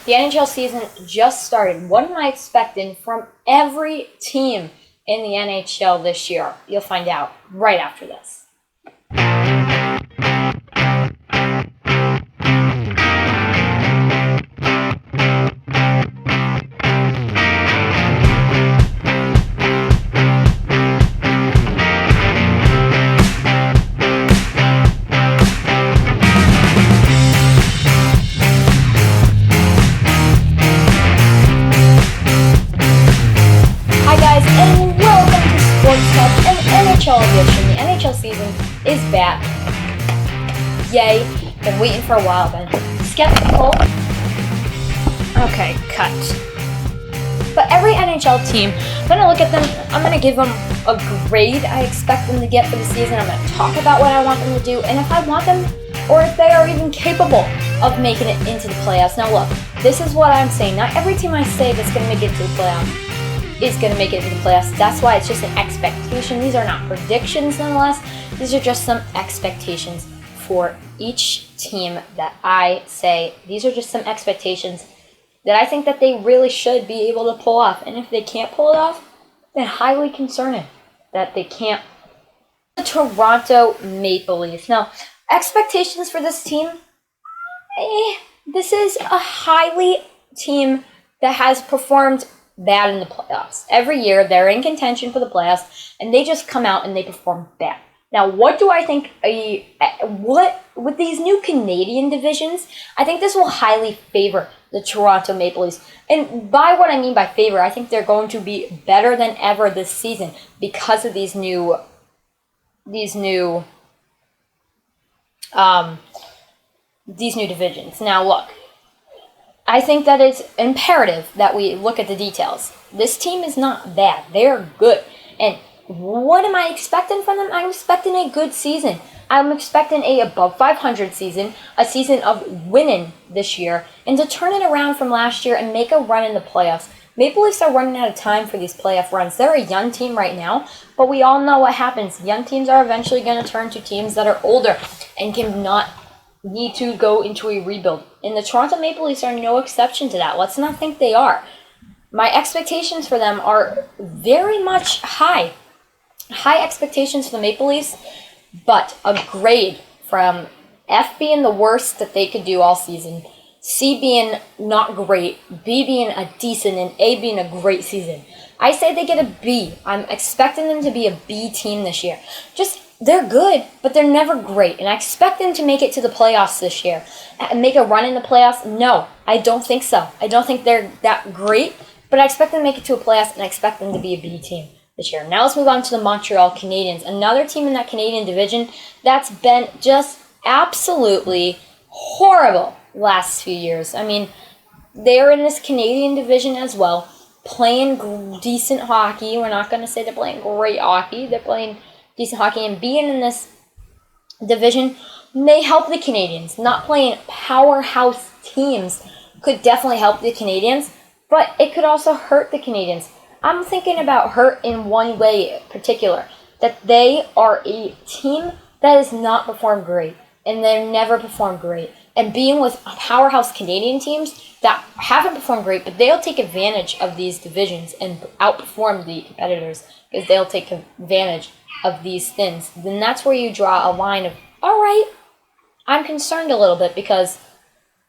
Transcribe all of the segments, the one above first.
The NHL season just started. What am I expecting from every team in the NHL this year? You'll find out right after this. NHL edition. The NHL season is back. Yay. Been waiting for a while. Been skeptical. Okay, cut. But every NHL team, I'm going to look at them. I'm going to give them a grade I expect them to get for the season. I'm going to talk about what I want them to do. And if I want them, or if they are even capable of making it into the playoffs. Now look, this is what I'm saying. Not every team I say that's going to make it to the playoffs is going to make it into the playoffs. That's why it's just an expectation. These are not predictions nonetheless. These are just some expectations for each team that I say. These are just some expectations that I think that they really should be able to pull off. And if they can't pull it off, then highly concerning that they can't. The Toronto Maple Leafs. Now, expectations for this team, this is a highly team that has performed bad in the playoffs. Every year, they're in contention for the playoffs, and they just come out and they perform bad. Now, what do I think? With these new Canadian divisions, I think this will highly favor the Toronto Maple Leafs. And by what I mean by favor, I think they're going to be better than ever this season because of these new divisions. Now, look. I think that it's imperative that we look at the details. This team is not bad. They're good. And what am I expecting from them? I'm expecting a good season. I'm expecting a above 500 season, a season of winning this year, and to turn it around from last year and make a run in the playoffs. Maple Leafs are running out of time for these playoff runs. They're a young team right now, but we all know what happens. Young teams are eventually going to turn to teams that are older and cannot need to go into a rebuild. And the Toronto Maple Leafs are no exception to that. Let's not think they are. My expectations for them are very much high. High expectations for the Maple Leafs, but a grade from F being the worst that they could do all season, C being not great, B being a decent, and A being a great season. I say they get a B. I'm expecting them to be a B team this year. They're good, but they're never great. And I expect them to make it to the playoffs this year. And make a run in the playoffs? No, I don't think so. I don't think they're that great, but I expect them to make it to a playoffs, and I expect them to be a B team this year. Now let's move on to the Montreal Canadiens. Another team in that Canadian division that's been just absolutely horrible last few years. I mean, they're in this Canadian division as well, playing decent hockey. We're not going to say they're playing great hockey. They're playing decent hockey, and being in this division may help the Canadiens. Not playing powerhouse teams could definitely help the Canadiens, but it could also hurt the Canadiens. I'm thinking about hurt in one way in particular, that they are a team that has not performed great, and they've never performed great. And being with powerhouse Canadian teams that haven't performed great, but they'll take advantage of these divisions and outperform the competitors because they'll take advantage of these things, then that's where you draw a line of, all right, I'm concerned a little bit because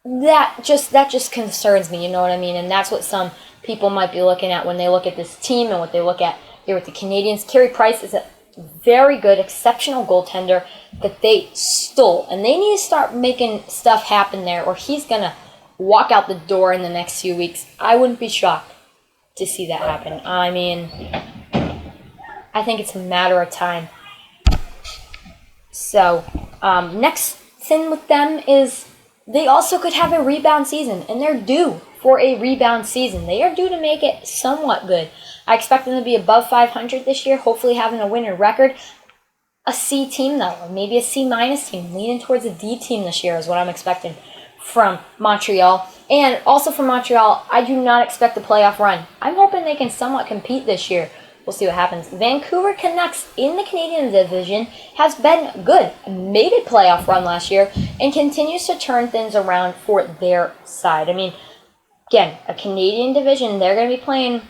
that just concerns me, you know what I mean? And that's what some people might be looking at when they look at this team and what they look at here with the Canadiens. Carey Price is a very good, exceptional goaltender that they stole, and they need to start making stuff happen there, or he's going to walk out the door in the next few weeks. I wouldn't be shocked to see that happen. I mean, I think it's a matter of time. So, next thing with them is they also could have a rebound season, and they're due for a rebound season. They are due to make it somewhat good. I expect them to be above 500 this year, hopefully having a winning record. A C team, though, or maybe a C- team, leaning towards a D team this year is what I'm expecting from Montreal. And also from Montreal, I do not expect a playoff run. I'm hoping they can somewhat compete this year. We'll see what happens. Vancouver Canucks in the Canadian division has been good. Made a playoff run last year and continues to turn things around for their side. I mean, Again, a Canadian division. They're going to be playing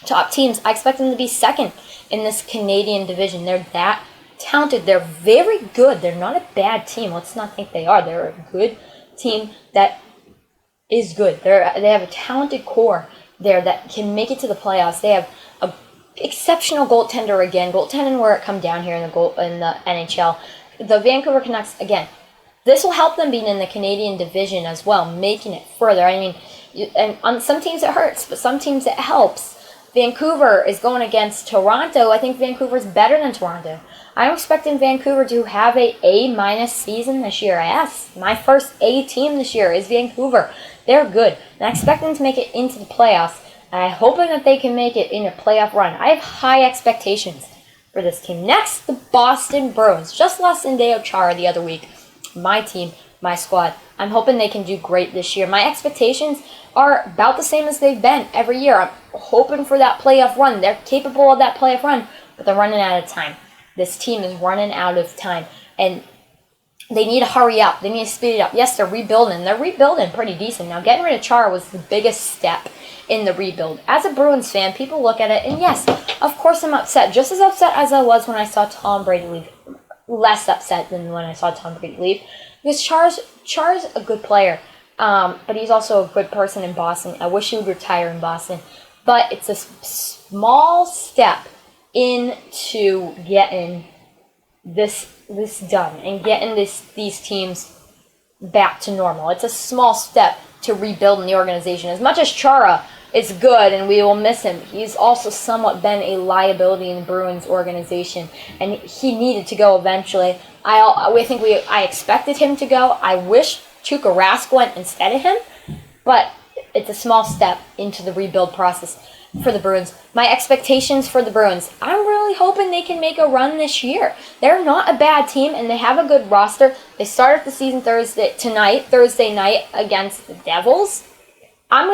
top teams. I expect them to be second in this Canadian division. They're that talented. They're very good. They're not a bad team. Let's not think they are. They're a good team that is good. They have a talented core there that can make it to the playoffs. They have a exceptional goaltender again. Goaltending where it come down here in the NHL. The Vancouver Canucks again. This will help them being in the Canadian division as well, making it further. I mean, and on some teams it hurts, but some teams it helps. Vancouver is going against Toronto. I think Vancouver's better than Toronto. I'm expecting Vancouver to have a A- season this year. Yes, my first A team this year is Vancouver. They're good. And I expect them to make it into the playoffs. And I'm hoping that they can make it in a playoff run. I have high expectations for this team. Next, the Boston Bruins. Just lost Ndeo Chara the other week. My team, my squad. I'm hoping they can do great this year. My expectations are about the same as they've been every year. I'm hoping for that playoff run. They're capable of that playoff run, but they're running out of time. This team is running out of time, and they need to hurry up. They need to speed it up. Yes, they're rebuilding. They're rebuilding pretty decent. Now, getting rid of Chara was the biggest step in the rebuild. As a Bruins fan, people look at it, and yes, of course I'm upset. Just as upset as I was when I saw Tom Brady leave. Less upset than when I saw Tom Brady leave. Because Chara's a good player, but he's also a good person in Boston. I wish he would retire in Boston. But it's a small step into getting this done and getting these teams back to normal. It's a small step to rebuilding the organization. As much as Chara is good and we will miss him, he's also somewhat been a liability in the Bruins organization, and he needed to go eventually. I expected him to go. I wish Tuukka Rask went instead of him, but it's a small step into the rebuild process for the Bruins. My expectations for the Bruins, I'm really hoping they can make a run this year. They're not a bad team, and they have a good roster. They started the season Thursday night against the Devils. I'm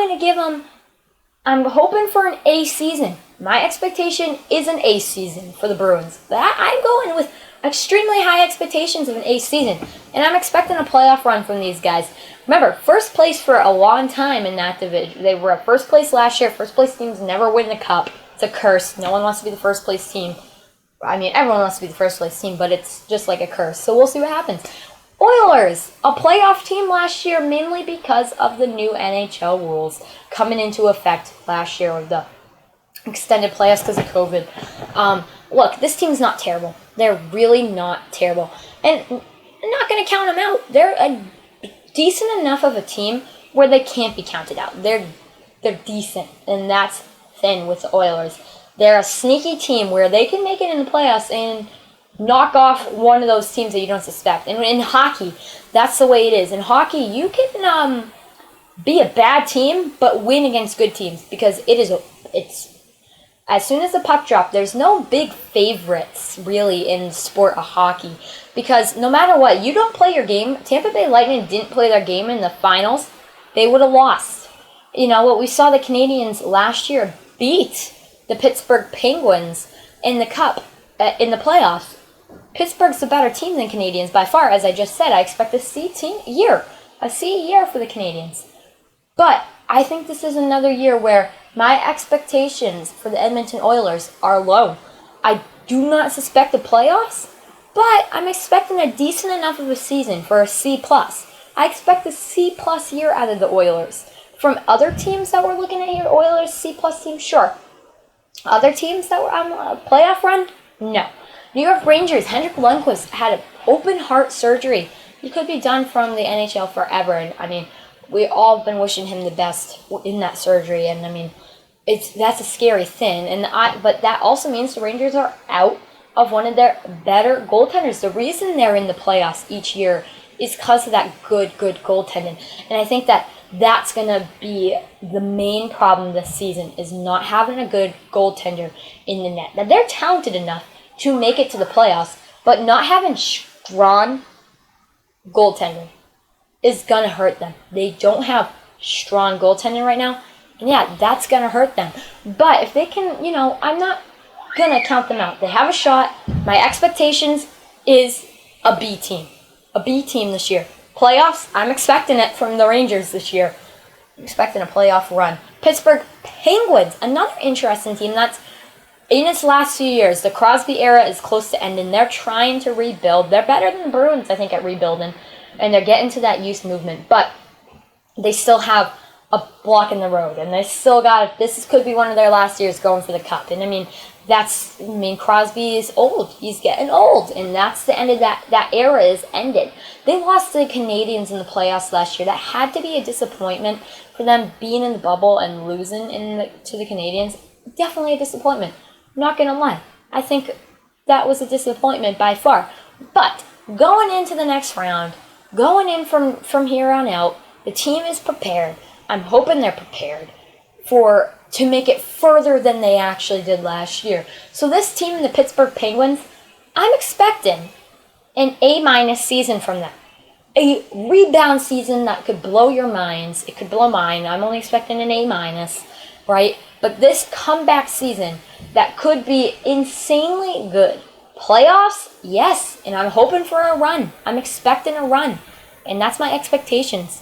hoping for an A season. My expectation is an A season for the Bruins. I'm going with extremely high expectations of an A season, and I'm expecting a playoff run from these guys. Remember, first place for a long time in that division. They were at first place last year. First place teams never win the cup. It's a curse. No one wants to be the first place team. I mean, everyone wants to be the first place team, but it's just like a curse. So we'll see what happens. Oilers, a playoff team last year mainly because of the new NHL rules coming into effect last year with the extended playoffs because of COVID. Look, this team's not terrible. They're really not terrible. And I'm not going to count them out. They're a decent enough of a team where they can't be counted out. They're decent, and that's thin with the Oilers. They're a sneaky team where they can make it in the playoffs and knock off one of those teams that you don't suspect. And in hockey, that's the way it is. In hockey, you can be a bad team but win against good teams because it's as soon as the puck drops, there's no big favorites really in the sport of hockey because no matter what, you don't play your game. Tampa Bay Lightning didn't play their game in the finals. They would have lost. You know what, we saw the Canadians last year beat the Pittsburgh Penguins in the Cup in the playoffs. Pittsburgh's a better team than Canadians by far. As I just said, I expect a C year for the Canadians. But I think this is another year where my expectations for the Edmonton Oilers are low. I do not suspect the playoffs, but I'm expecting a decent enough of a season for a C+. I expect a C+ year out of the Oilers. From other teams that we're looking at here, Oilers, C+ team, sure. Other teams that were on a playoff run, no. New York Rangers, Henrik Lundqvist had an open heart surgery. He could be done from the NHL forever, and I mean, we all been wishing him the best in that surgery, and I mean, that's a scary thing. But that also means the Rangers are out of one of their better goaltenders. The reason they're in the playoffs each year is because of that good goaltending, and I think that's going to be the main problem this season is not having a good goaltender in the net. Now, they're talented enough to make it to the playoffs, but not having strong goaltending is going to hurt them. They don't have strong goaltending right now, and yeah, that's going to hurt them. But if they can, I'm not going to count them out. They have a shot. My expectations is a B team. A B team this year. Playoffs, I'm expecting it from the Rangers this year. expecting a playoff run. Pittsburgh Penguins, another interesting team that's in its last few years. The Crosby era is close to ending. They're trying to rebuild. They're better than the Bruins, I think, at rebuilding, and they're getting to that youth movement. But they still have a block in the road, and they still got, this could be one of their last years going for the cup. And I mean, Crosby is old. He's getting old, and that's the end of that era is ended. They lost to the Canadiens in the playoffs last year. That had to be a disappointment for them, being in the bubble and losing to the Canadiens. Definitely a disappointment. I'm not going to lie. I think that was a disappointment by far. But going into the next round, going in from here on out, the team is prepared. I'm hoping they're prepared to make it further than they actually did last year. So this team, the Pittsburgh Penguins, I'm expecting an A- season from them. A rebound season that could blow your minds. It could blow mine. I'm only expecting an A-, right? But this comeback season that could be insanely good. Playoffs? Yes. And I'm hoping for a run. I'm expecting a run. And that's my expectations.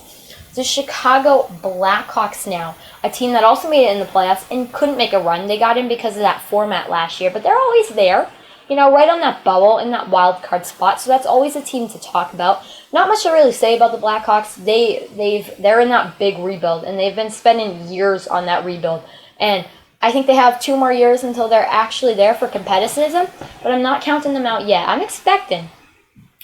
The Chicago Blackhawks now, a team that also made it in the playoffs and couldn't make a run. They got in because of that format last year, but they're always there, right on that bubble in that wild card spot. So that's always a team to talk about. Not much to really say about the Blackhawks. They're in that big rebuild, and they've been spending years on that rebuild. And I think they have 2 more years until they're actually there for competitivism, but I'm not counting them out yet. I'm expecting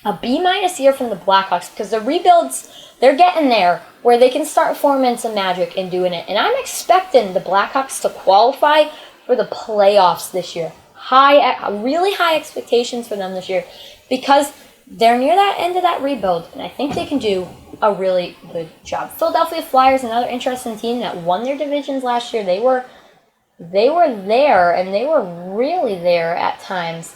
a B- year from the Blackhawks because the rebuilds, they're getting there where they can start forming some magic and doing it. And I'm expecting the Blackhawks to qualify for the playoffs this year. Really high expectations for them this year because they're near that end of that rebuild, and I think they can do a really good job. Philadelphia Flyers, another interesting team that won their divisions last year. They were there, and they were really there at times.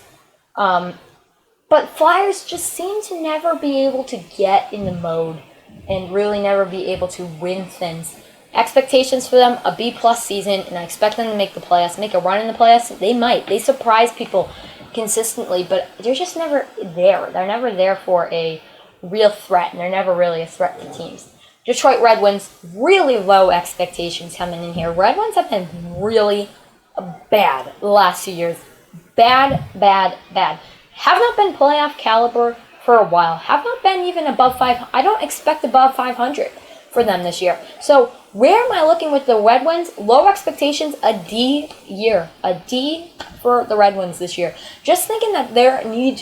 But Flyers just seem to never be able to get in the mode and really never be able to win things. Expectations for them, a B+ season, and I expect them to make the playoffs, make a run in the playoffs. They might. They surprise people consistently, but they're just never there. They're never there for a real threat, and they're never really a threat to teams. Detroit Red Wings, really low expectations coming in here. Red Wings have been really bad the last few years. Bad. Have not been playoff caliber for a while. Have not been even above 5. I don't expect above 500 for them this year. So where am I looking with the Red Wings? Low expectations, a D year. A D for the Red Wings this year. Just thinking that they need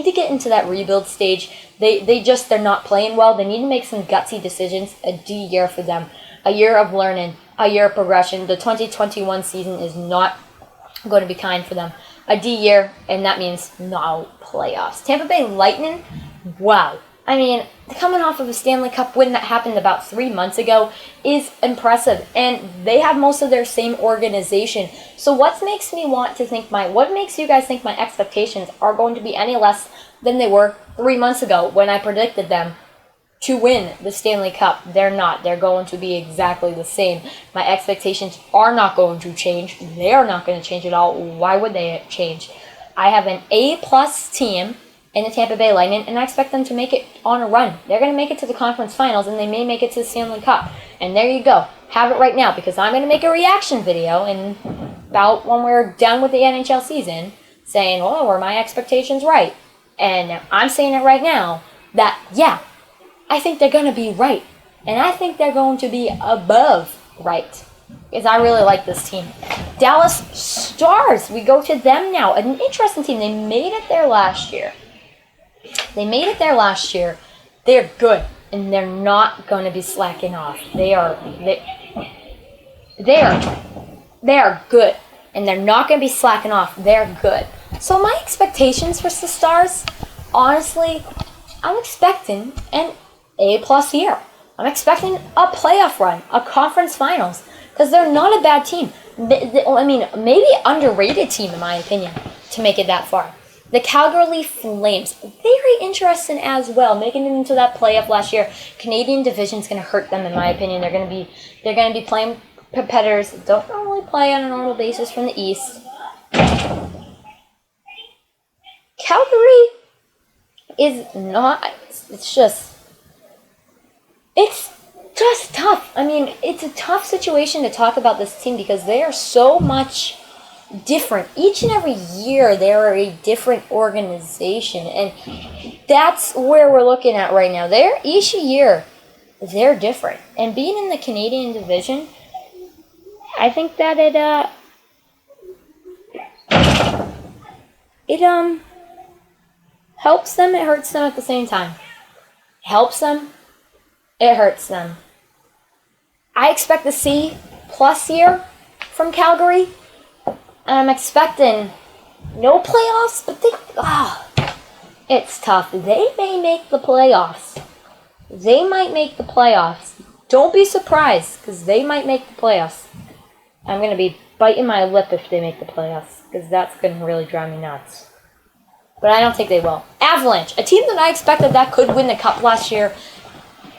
to get into that rebuild stage. They're not playing well. They need to make some gutsy decisions. A D year for them. A year of learning, a year of progression. The 2021 season is not going to be kind for them. A D year, and that means no playoffs. Tampa Bay Lightning, wow. I mean, coming off of a Stanley Cup win that happened about 3 months ago is impressive, and they have most of their same organization. So what makes you guys think my expectations are going to be any less than they were 3 months ago when I predicted them to win the Stanley Cup? They're not. They're going to be exactly the same. My expectations are not going to change. They are not going to change at all. Why would they change? I have an A+ team in the Tampa Bay Lightning, and I expect them to make it on a run. They're going to make it to the conference finals, and they may make it to the Stanley Cup. And there you go. Have it right now, because I'm going to make a reaction video in about when we're done with the NHL season saying, oh, were my expectations right? And I'm saying it right now that, yeah, I think they're going to be right. And I think they're going to be above right. Because I really like this team. Dallas Stars. We go to them now. An interesting team. They made it there last year. They're good. And they're not going to be slacking off. They are good. And they're not going to be slacking off. They're good. So my expectations for the Stars, honestly, I'm expecting an A+ year. I'm expecting a playoff run, a conference finals, because they're not a bad team. I mean, maybe underrated team in my opinion to make it that far. The Calgary Flames, very interesting as well, making it into that playoff last year. Canadian division's going to hurt them in my opinion. They're going to be playing competitors that don't normally play on a normal basis from the East. Calgary is not. It's just tough. I mean, it's a tough situation to talk about this team because they are so much different. Each and every year, they're a different organization, and that's where we're looking at right now. Each year, they're different. And being in the Canadian division, I think that it helps them, it hurts them at the same time. Helps them, it hurts them. I expect the C+ year from Calgary. And I'm expecting no playoffs, but it's tough. They may make the playoffs. They might make the playoffs. Don't be surprised, because they might make the playoffs. I'm going to be biting my lip if they make the playoffs, because that's going to really drive me nuts. But I don't think they will. Avalanche, a team that I expected that could win the Cup last year.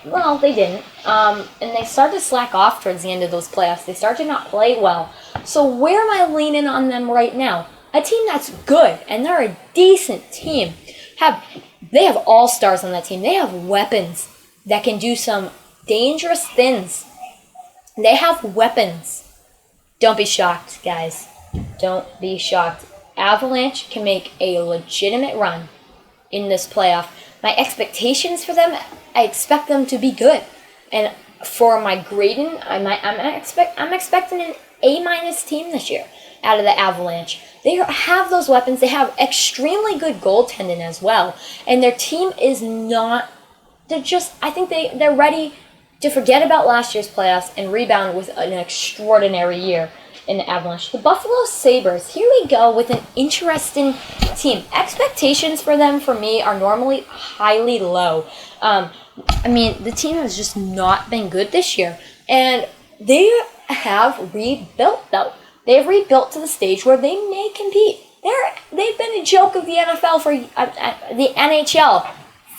Well, they didn't. And they started to slack off towards the end of those playoffs. They started to not play well. So where am I leaning on them right now? A team that's good, and they're a decent team. They have all-stars on that team. They have weapons that can do some dangerous things. They have weapons. Don't be shocked, guys. Don't be shocked. Avalanche can make a legitimate run in this playoff. My expectations for them, I expect them to be good. And for my grading, I'm expecting an A- team this year out of the Avalanche. They have those weapons. They have extremely good goaltending as well. And their team is not... I think they're ready to forget about last year's playoffs and rebound with an extraordinary year in the Avalanche. The Buffalo Sabres, here we go with an interesting team. Expectations for them, for me, are normally highly low. The team has just not been good this year. And they have rebuilt, though. They've rebuilt to the stage where they may compete. They've been a joke of the NFL for the NHL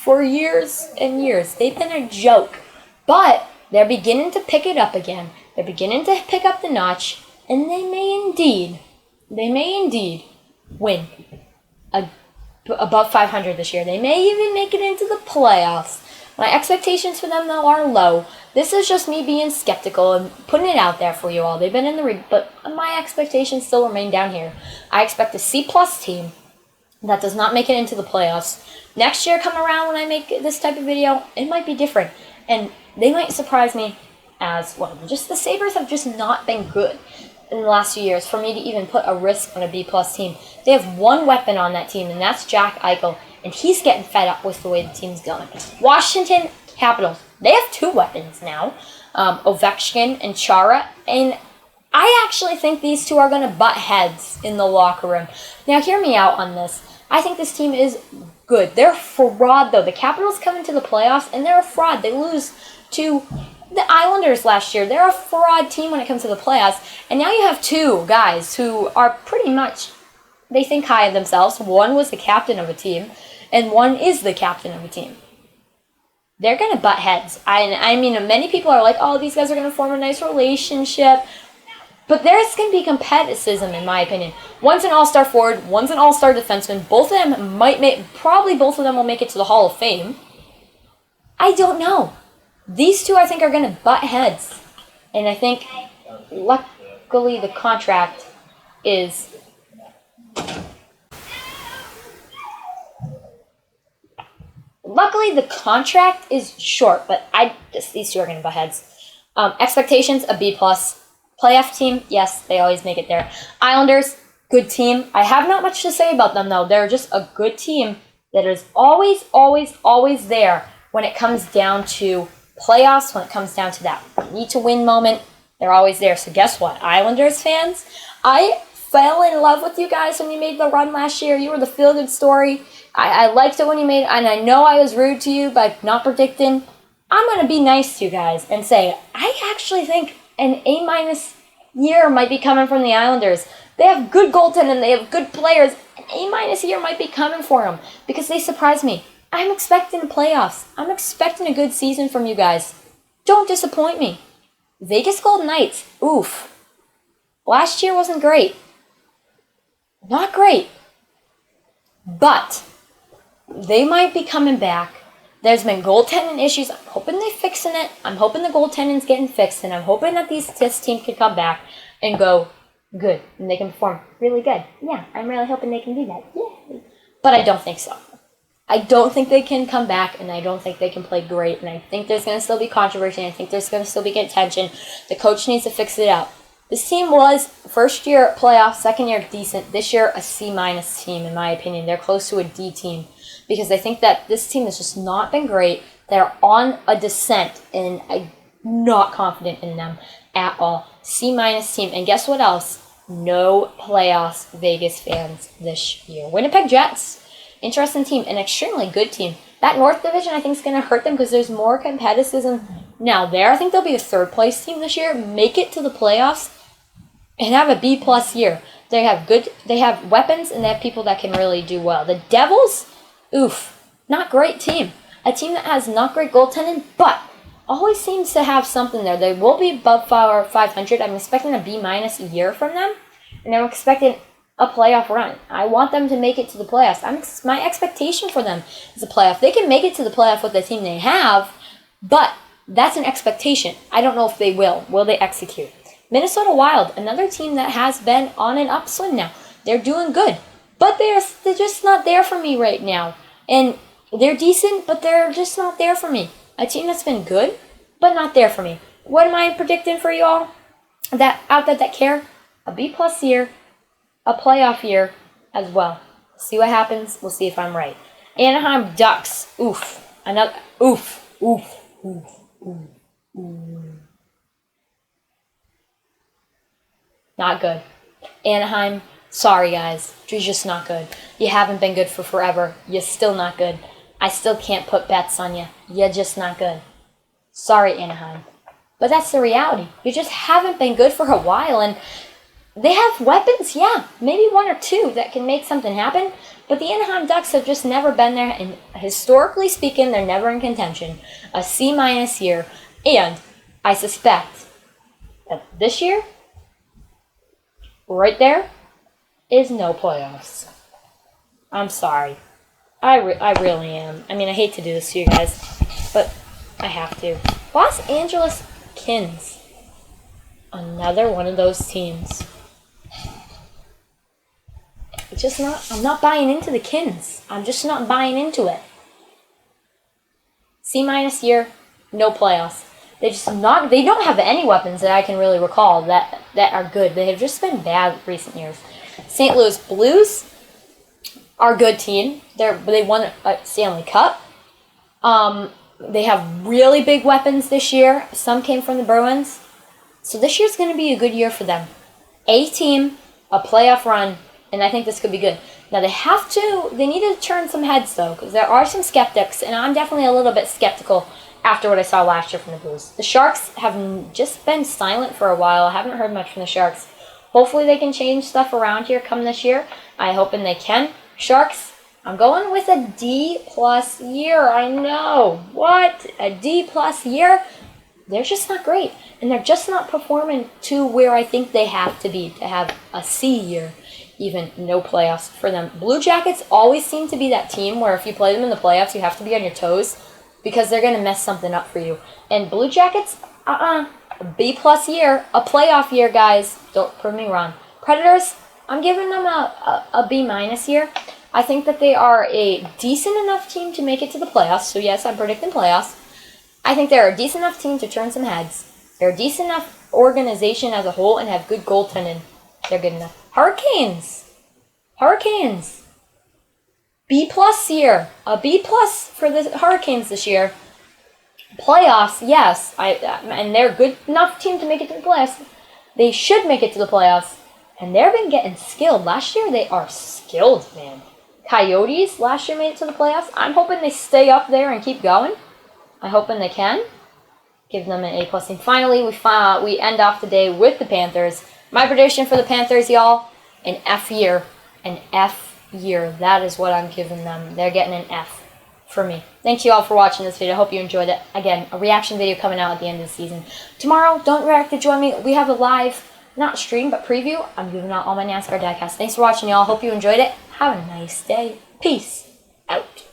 for years and years. They've been a joke. But they're beginning to pick it up again. They're beginning to pick up the notch. And they may indeed win above 500 this year. They may even make it into the playoffs. My expectations for them, though, are low. This is just me being skeptical and putting it out there for you all. They've been in the but my expectations still remain down here. I expect a C+ team that does not make it into the playoffs. Next year, come around when I make this type of video, it might be different. And they might surprise me as well. Just the Sabres have just not been good in the last few years for me to even put a risk on a B+ team. They have one weapon on that team, and that's Jack Eichel, and he's getting fed up with the way the team's going. Washington Capitals, they have two weapons now, Ovechkin and Chara, and I actually think these two are going to butt heads in the locker room. Now, hear me out on this. I think this team is good. They're a fraud, though. The Capitals come into the playoffs, and they're a fraud. They lose to the Islanders last year. They're a fraud team when it comes to the playoffs. And now you have two guys who are pretty much, they think high of themselves. One was the captain of a team, and one is the captain of a team. They're going to butt heads. I mean, many people are like, oh, these guys are going to form a nice relationship. But there's going to be competitivism, in my opinion. One's an all-star forward, one's an all-star defenseman. Both of them probably both of them will make it to the Hall of Fame. I don't know. These two, I think, are going to butt heads. And I think, luckily, the contract is... Luckily, the contract is short, but these two are going to butt heads. Expectations, a B+. Playoff team, yes, they always make it there. Islanders, good team. I have not much to say about them, though. They're just a good team that is always, always, always there when it comes down to playoffs, when it comes down to that need-to-win moment. They're always there. So guess what, Islanders fans? I fell in love with you guys when you made the run last year. You were the feel-good story. I liked it when you made, and I know I was rude to you by not predicting. I'm going to be nice to you guys and say, I actually think an A- year might be coming from the Islanders. They have good goaltending, they have good players. An A- year might be coming for them because they surprised me. I'm expecting the playoffs. I'm expecting a good season from you guys. Don't disappoint me. Vegas Golden Knights, oof. Last year wasn't great. Not great. But they might be coming back. There's been goaltending issues. I'm hoping they're fixing it. I'm hoping the goaltending's getting fixed, and I'm hoping that this team can come back and go good, and they can perform really good. Yeah, I'm really hoping they can do that. Yeah. But I don't think so. I don't think they can come back, and I don't think they can play great, and I think there's going to still be controversy, and I think there's going to still be contention. The coach needs to fix it out. This team was first year playoff, second year decent. This year a C- team, in my opinion. They're close to a D team because I think that this team has just not been great. They're on a descent, and I'm not confident in them at all. C- team, and guess what else? No playoffs, Vegas fans, this year. Winnipeg Jets. Interesting team, an extremely good team. That North Division, I think, is going to hurt them because there's more competitiveness now there. I think they'll be a third-place team this year, make it to the playoffs, and have a B+ year. They have weapons, and they have people that can really do well. The Devils, not great team. A team that has not great goaltending, but always seems to have something there. They will be above 500. I'm expecting a B- a year from them, and I'm expecting a playoff run. I want them to make it to the playoffs. My expectation for them is a playoff. They can make it to the playoff with the team they have, but that's an expectation. I don't know if they will. Will they execute? Minnesota Wild, another team that has been on an upswing now. They're doing good, but they're just not there for me right now. And they're decent, but they're just not there for me. A team that's been good, but not there for me. What am I predicting for you all that care? A B+ year, a playoff year as well. See what happens. We'll see if I'm right. Anaheim Ducks. Another. Not good. Anaheim, sorry guys. You're just not good. You haven't been good for forever. You're still not good. I still can't put bets on you. You're just not good. Sorry, Anaheim. But that's the reality. You just haven't been good for a while, and they have weapons, yeah, maybe one or two that can make something happen, but the Anaheim Ducks have just never been there, and historically speaking, they're never in contention. A C- year, and I suspect that this year, right there, is no playoffs. I'm sorry. I really am. I mean, I hate to do this to you guys, but I have to. Los Angeles Kings. Another one of those teams. I'm not buying into the Kins. I'm just not buying into it. C- year, no playoffs. They don't have any weapons that I can really recall that are good. They have just been bad recent years. St. Louis Blues are a good team. They won a Stanley Cup. They have really big weapons this year. Some came from the Bruins. So this year's going to be a good year for them. A team, a playoff run, and I think this could be good. Now they need to turn some heads though, because there are some skeptics, and I'm definitely a little bit skeptical after what I saw last year from the Blues. The Sharks have just been silent for a while. I haven't heard much from the Sharks. Hopefully they can change stuff around here come this year. I'm hoping they can. Sharks, I'm going with a D+ year. I know. What? A D+ year? They're just not great. And they're just not performing to where I think they have to be to have a C year. Even no playoffs for them. Blue Jackets always seem to be that team where if you play them in the playoffs, you have to be on your toes because they're going to mess something up for you. And Blue Jackets, a B+ year, a playoff year, guys. Don't prove me wrong. Predators, I'm giving them a B- year. I think that they are a decent enough team to make it to the playoffs. So yes, I'm predicting playoffs. I think they're a decent enough team to turn some heads. They're a decent enough organization as a whole and have good goaltending. They're good enough. Hurricanes. B+ year. A B+ for the Hurricanes this year. Playoffs, yes. And they're a good enough team to make it to the playoffs. They should make it to the playoffs. And they've been getting skilled. Last year, they are skilled, man. Coyotes, last year made it to the playoffs. I'm hoping they stay up there and keep going. I'm hoping they can. Give them an A+ team. Finally, we end off the day with the Panthers. My prediction for the Panthers, y'all, an F year. An F year. That is what I'm giving them. They're getting an F for me. Thank you all for watching this video. I hope you enjoyed it. Again, a reaction video coming out at the end of the season. Tomorrow, don't forget to join me. We have a live, not stream, but preview. I'm giving out all my NASCAR diecast. Thanks for watching, y'all. Hope you enjoyed it. Have a nice day. Peace out.